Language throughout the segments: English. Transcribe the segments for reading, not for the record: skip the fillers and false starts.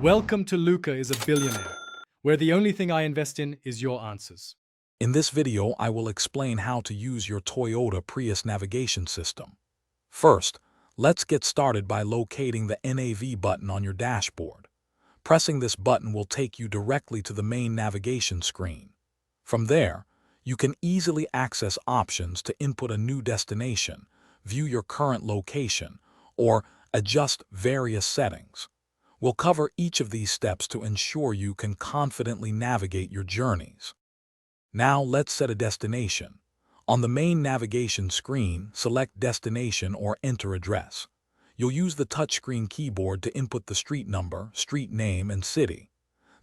Welcome to Luca is a Billionaire, where the only thing I invest in is your answers. In this video, I will explain how to use your Toyota Prius navigation system. First, let's get started by locating the NAV button on your dashboard. Pressing this button will take you directly to the main navigation screen. From there, you can easily access options to input a new destination, view your current location, or adjust various settings. We'll cover each of these steps to ensure you can confidently navigate your journeys. Now let's set a destination. On the main navigation screen, select Destination or enter address. You'll use the touchscreen keyboard to input the street number, street name, and city.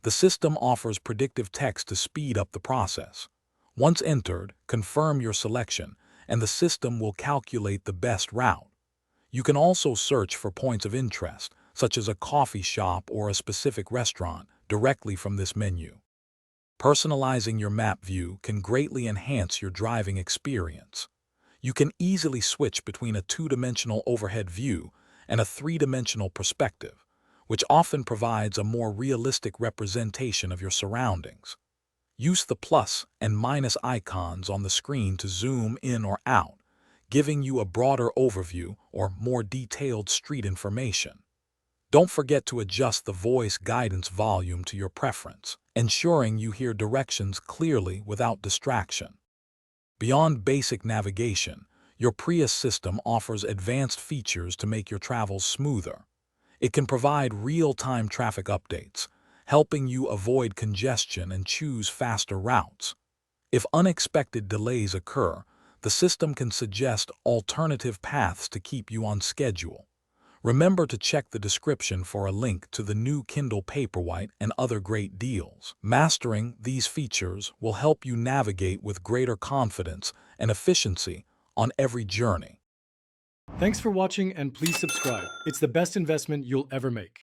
The system offers predictive text to speed up the process. Once entered, confirm your selection, and the system will calculate the best route. You can also search for points of interest, such as a coffee shop or a specific restaurant, directly from this menu. Personalizing your map view can greatly enhance your driving experience. You can easily switch between a two-dimensional overhead view and a three-dimensional perspective, which often provides a more realistic representation of your surroundings. Use the plus and minus icons on the screen to zoom in or out, giving you a broader overview or more detailed street information. Don't forget to adjust the voice guidance volume to your preference, ensuring you hear directions clearly without distraction. Beyond basic navigation, your Prius system offers advanced features to make your travels smoother. It can provide real-time traffic updates, helping you avoid congestion and choose faster routes. If unexpected delays occur, the system can suggest alternative paths to keep you on schedule. Remember to check the description for a link to the new Kindle Paperwhite and other great deals. Mastering these features will help you navigate with greater confidence and efficiency on every journey. Thanks for watching and please subscribe. It's the best investment you'll ever make.